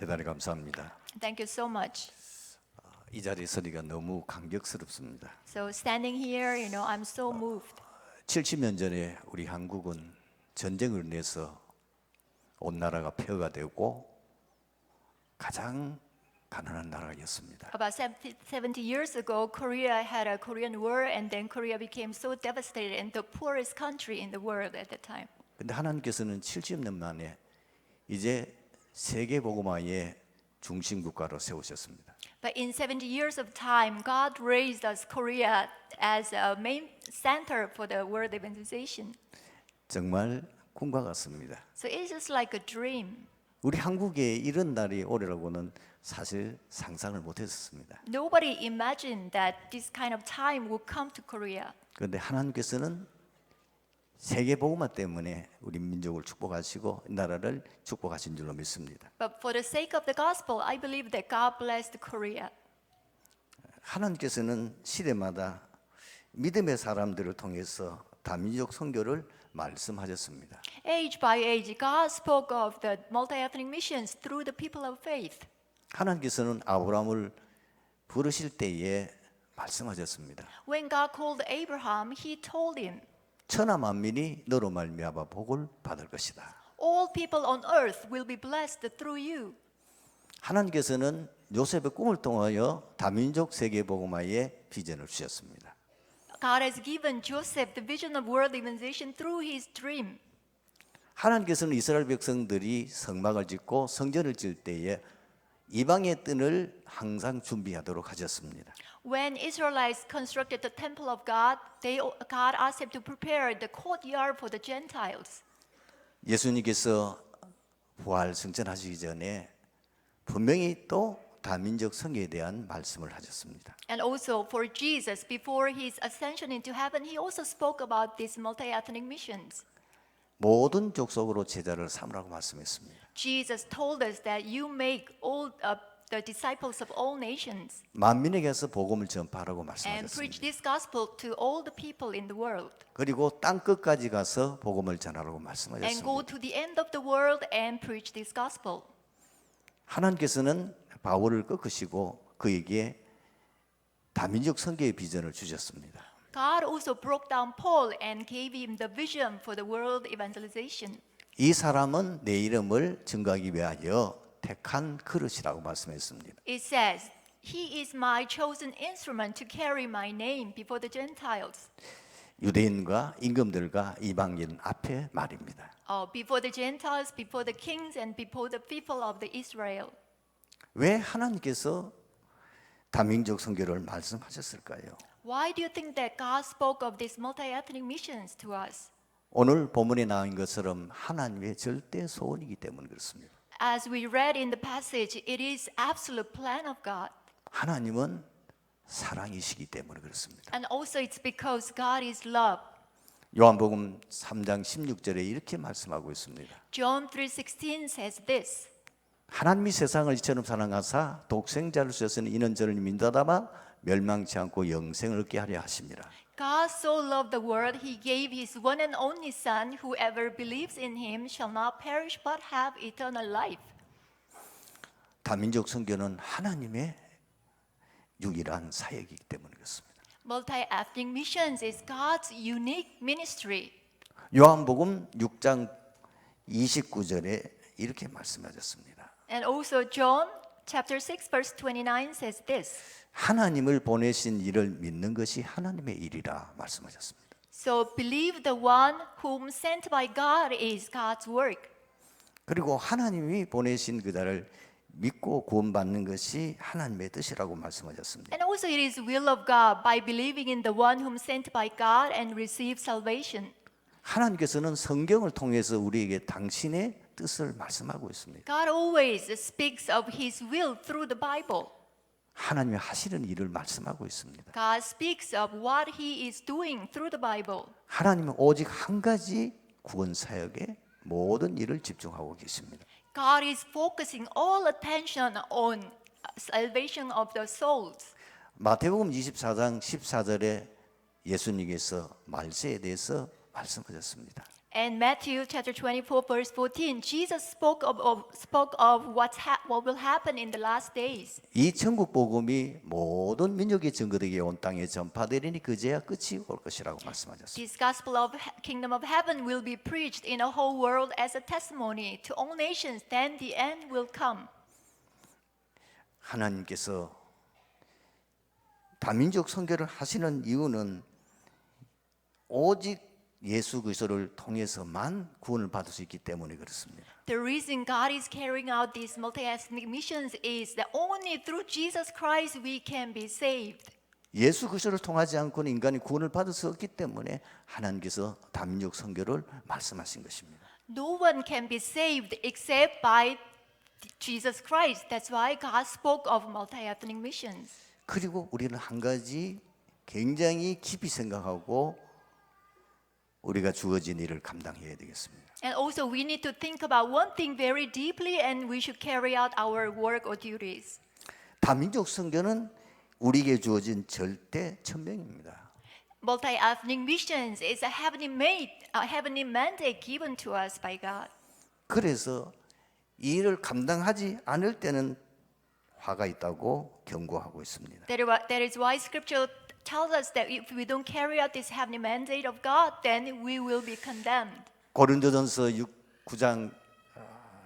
대단히 감사합니다. Thank you so much. 이 자리에 서리가 너무 감격스럽습니다. So standing here, I'm so moved. 70년 전에 우리 한국은 전쟁을 내서 온 나라가 폐허가 되고 가장 가난한 나라였습니다. About 70 years ago, Korea had a Korean War, and then Korea became so devastated and the poorest country in the world at that time. 근데 하나님께서는 70년 만에 이제 세계 복음화의 중심 국가로 세우셨습니다. But in 70 years of time, God raised us Korea as a main center for the world evangelization. 정말 꿈과 같습니다. So it's just like a dream. 우리 한국에 이런 날이 오리라고는 사실 상상을 못했었습니다. Nobody imagined that this kind of time would come to Korea. 그런데 하나님께서는 세계 복음화 때문에 우리 민족을 축복하시고 나라를 축복하신 줄로 믿습니다. But for the sake of the gospel, I believe that God blessed Korea. 하나님께서는 시대마다 믿음의 사람들을 통해서 다민족 선교를 말씀하셨습니다. Age by age, God spoke of the multi-ethnic missions through the people of faith. 하나님께서는 아브라함을 부르실 때에 말씀하셨습니다. When God called Abraham, He told him, 천하 만민이 너로 말미암아 복을 받을 것이다. all people on earth will be blessed through you. 하나님께서는 요셉의 꿈을 통하여 다민족 세계 복음화의 비전을 주셨습니다. God has given Joseph the vision of world evangelization through his dream. 하나님께서는 이스라엘 백성들이 성막을 짓고 성전을 지을 때에 이방의 뜰을 항상 준비하도록 하셨습니다. When Israelites constructed the temple of God, God asked them to prepare the courtyard for the Gentiles. 예수님께서 부활 승천하시기 전에 분명히 또 다민족 선교에 대한 말씀을 하셨습니다. And also for Jesus, before his ascension into heaven, he also spoke about these multi-ethnic missions. 모든 족속으로 제자를 삼으라고 말씀했습니다. Jesus told us that you make all the disciples of all nations 만민에게서 복음을 전파하라고 and preach 말씀하셨습니다. this gospel to all the people in the world. 그리고 땅 끝까지 가서 복음을 전하라고 And go 말씀하셨습니다. to the end of the world and preach this gospel. 하나님께서는 바울을 꺾으시고 그에게 다민족 선교의 비전을 주셨습니다. God also broke down Paul and gave him the vision for the world evangelization. 이 사람은 내 이름을 증거하기 위하여 택한 그릇이라고 말씀했습니다. It says, he is my chosen instrument to carry my name before the Gentiles. 유대인과 임금들과 이방인 앞에 말입니다. Before the Gentiles, before the kings, and before the people of the Israel. 왜 하나님께서 다민족 선교를 말씀하셨을까요? Why do you think that God spoke of these multi-ethnic missions to us? 오늘 본문에 나온 것처럼 하나님의 절대 소원이기 때문에 그렇습니다. As we read in the passage, it is absolute plan of God. 하나님은 사랑이시기 때문에 그렇습니다. And also it's because God is love. 요한복음 3장 16절에 이렇게 말씀하고 있습니다. John 3:16 says this. 하나님이 세상을 이처럼 사랑하사 독생자를 주셨으니 이는 저를 믿어다마 멸망치 않고 영생을 얻게 하려 하심이라. God so loved the world, he gave his one and only Son. Whoever believes in him shall not perish but have eternal life. 다민족 선교는 하나님의 유일한 사역이기 때문에 그렇습니다. Multi-ethnic missions is God's unique ministry. 요한복음 6장 29절에 이렇게 말씀하셨습니다. And also John chapter 6 verse 29 says this. 하나님을 보내신 이를 믿는 것이 하나님의 일이라 말씀하셨습니다. So believe the one whom sent by God is God's work. 그리고 하나님이 보내신 그자를 믿고 구원받는 것이 하나님의 뜻이라고 말씀하셨습니다. And also it is will of God by believing in the one whom sent by God and receive salvation. 하나님께서는 성경을 통해서 우리에게 당신의 뜻을 말씀하고 있습니다. God always speaks of his will through the Bible. 하나님이 하시는 일을 말씀하고 있습니다. God speaks of what he is doing through the Bible. 하나님은 오직 한 가지 구원 사역에 모든 일을 집중하고 계십니다. God is focusing all attention on salvation of the souls. 마태복음 24장 14절에 예수님께서 말세에 대해서 말씀하셨습니다. And Matthew chapter 24 verse 14, Jesus spoke of what will happen in the last days. 이 천국 복음이 모든 민족의 증거되게 온 땅에 전파되리니 그제야 끝이 올 것이라고 말씀하셨습니다. This gospel of kingdom of heaven will be preached in a whole world as a testimony to all nations. Then the end will come. 하나님께서 다민족 선교를 하시는 이유는 오직 예수 그리스도를 통해서만 구원을 받을 수 있기 때문에 그렇습니다. The reason God is carrying out these multi-ethnic missions is that only through Jesus Christ we can be saved. 예수 그리스도를 통하지 않고는 인간이 구원을 받을 수 없기 때문에 하나님께서 다민족 선교를 말씀하신 것입니다. No one can be saved except by Jesus Christ. That's why God spoke of multi-ethnic missions. 그리고 우리는 한 가지 굉장히 깊이 생각하고 우리가 주어진 일을 감당해야 되겠습니다. And also we need to think about one thing very deeply and we should carry out our work or duties. 다민족 선교는 우리에게 주어진 절대 천명입니다. Multi-ethnic missions is a heavenly mandate given to us by God. 그래서 이 일을 감당하지 않을 때는 화가 있다고 경고하고 있습니다. That is why Scripture tells us that if we don't carry out this heavenly mandate of God, then we will be condemned. 고린도전서 9장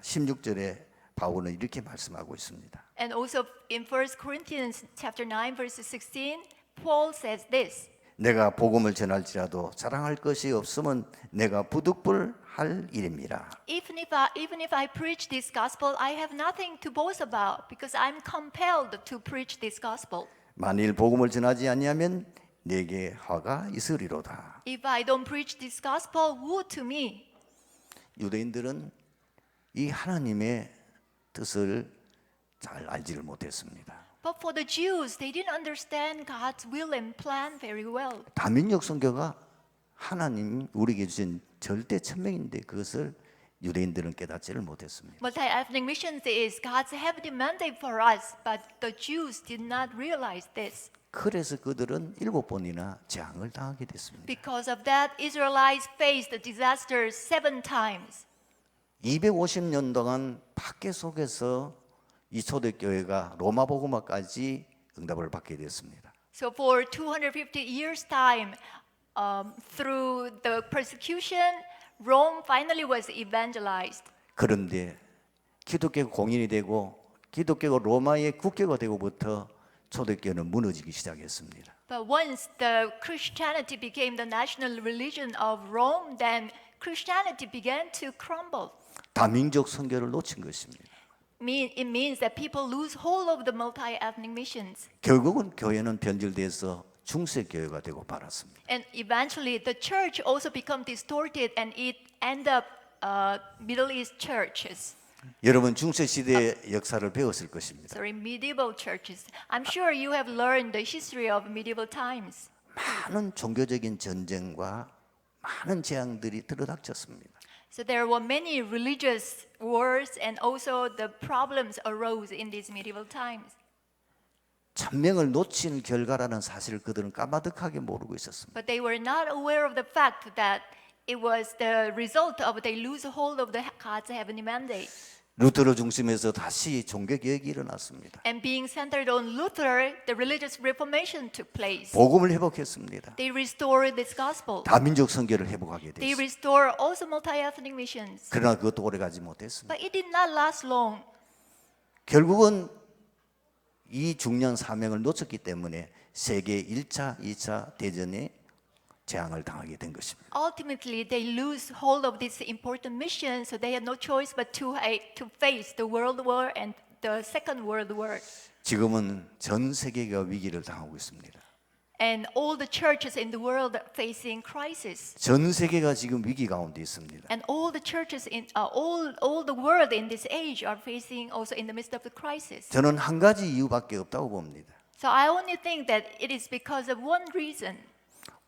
16절에 바울은 이렇게 말씀하고 있습니다. And also in 1 Corinthians chapter 9 verse 16, Paul says this. 내가 복음을 전할지라도 자랑할 것이 없으면 내가 부득불할 일입니다. Even if I preach this gospel, I have nothing to boast about because I'm compelled to preach this gospel. 만일 복음을 전하지 아니하면 내게 화가 있으리로다. If I don't preach this gospel, woe to me. 유대인들은 이 하나님의 뜻을 잘 알지를 못했습니다. But for the Jews, they didn't understand God's will and plan very well. 다민족 선교가 하나님 우리에게 주신 절대 천명인데 그것을 유대인들은 깨닫지를 못했습니다. Multi-ethnic missions is God's heavenly mandate for us, but the Jews did not realize this. 그래서 그들은 7번이나 재앙을 당하게 됐습니다. Because of that, Israelites faced disasters 7 times. 250년 동안 박해 속에서 이 초대교회가 로마 복음화까지 응답을 받게 됐습니다. So for 250 years' time, through the persecution, Rome finally was evangelized. 그런데 기독교가 공인이 되고 기독교가 로마의 국교가 되고부터 초대교회는 무너지기 시작했습니다. But once the Christianity became the national religion of Rome, then Christianity began to crumble. 다민족 선교를 놓친 것입니다. It means that people lose hold of the multi-ethnic missions. 결국은 교회는 변질돼서 중세교회가 되고 말았습니다. And eventually the church also become distorted and it end up Middle East churches. 여러분 중세 시대의 역사를 배웠을 것입니다. Sorry, medieval churches. I'm sure you have learned the history of medieval times. 많은 종교적인 전쟁과 많은 재앙들이 들어닥쳤습니다. So there were many religious wars and also the problems arose in these medieval times. 천명을 놓친 결과라는 사실을 그들은 까마득하게 모르고 있었습니다. But they were not aware of the fact that it was the result of they lose hold of the God's heavenly mandate. 루터를 중심해서 다시 종교개혁이 일어났습니다. And being centered on Luther, the religious reformation took place. 복음을 회복했습니다. They restored this gospel. 다민족 선교를 회복하게 They 됐습니다. restored also multi-ethnic missions. 그러나 그것도 오래가지 못했습니다. But it did not last long. 결국은 이 중요한 사명을 놓쳤기 때문에 세계 1차, 2차 대전에 재앙을 당하게 된 것입니다. Ultimately, they lose hold of this important mission, so they had no choice but to face the World War and the Second World War. 지금은 전 세계가 위기를 당하고 있습니다. And all the churches in the world are facing crisis. 전 세계가 지금 위기 가운데 있습니다. And all the churches in all the world in this age are facing also in the midst of the crisis. 저는 한 가지 이유밖에 없다고 봅니다. So I only think that it is because of one reason.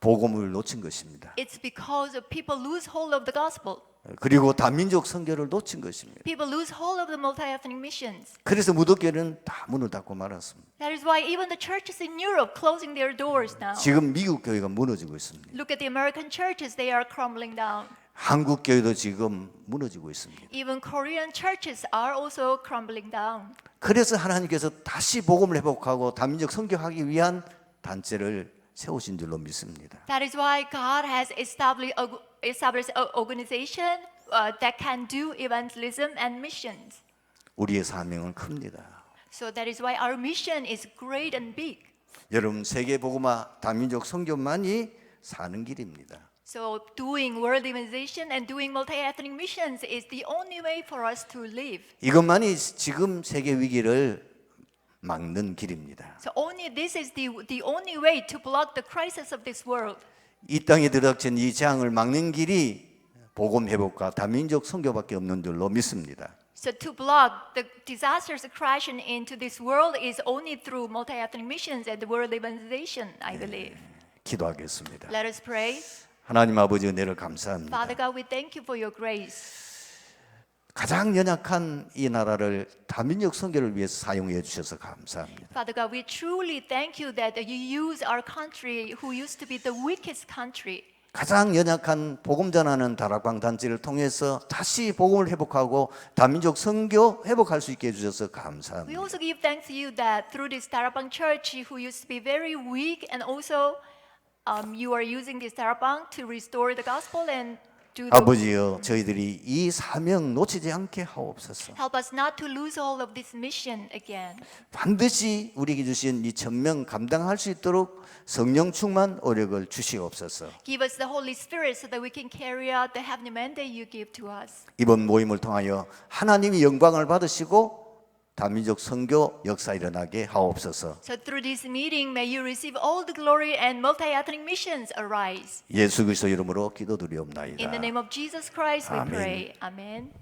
복음을 놓친 것입니다. It's because of people lose hold of the gospel. 그리고 다민족 선교를 놓친 것입니다. People lose hold of the multi-ethnic missions. 그래서 무도교는 다 문을 닫고 말았습니다. That is why even the churches in Europe closing their doors now. 지금 미국 교회가 무너지고 있습니다. Look at the American churches; they are crumbling down. 한국 교회도 지금 무너지고 있습니다. Even Korean churches are also crumbling down. 그래서 하나님께서 다시 복음을 회복하고 다민족 선교하기 위한 단체를 세우신 줄로 믿습니다. That is why God has established an organization that can do evangelism and missions. 우리의 사명은 큽니다. So that is why our mission is great and big. 여러분 세계 복음화 다민족 선교만이 사는 길입니다. So doing world evangelization and doing multi-ethnic missions is the only way for us to live. 이것만이 지금 세계 위기를 막는 길입니다. So only this is the only way to block the crisis of this world. 이 땅에 들어닥친 이 재앙을 막는 길이 복음 회복과 다민족 선교밖에 없는 줄로 믿습니다. So to block the disastrous crashing into this world is only through multi-ethnic missions and the world evangelization, I believe. 기도하겠습니다. Let us pray. 하나님 아버지 은혜를 감사합니다. Father God, we thank you for your grace. 가장 연약한 이 나라를 다민족 선교를 위해서 사용해 주셔서 감사합니다. Father God, we truly thank you that you use our country who used to be the weakest country. 가장 연약한 복음 전하는 다락방 단체를 통해서 다시 복음을 회복하고 다민족 선교 회복할 수 있게 해 주셔서 We 감사합니다. also give thanks to you that through this Darabang church who used to be very weak and also you are using this Darabang to restore the gospel and do the 아버지여 저희들이 이 사명 놓치지 않게 하옵소서. help us not to lose all of this mission again. 반드시 우리에게 주신 이 천명 감당할 수 있도록 성령 충만 오력을 주시옵소서. Give us the Holy Spirit so that we can carry out the heavenly mandate you give to us. 이번 모임을 통하여 하나님이 영광을 받으시고 다민족 선교 역사 일어나게 하옵소서. So through this meeting, may you receive all the glory and multi-ethnic missions arise. 예수 그리스도 이름으로 기도드리옵나이다. In the name of Jesus Christ, we Amen. pray. Amen.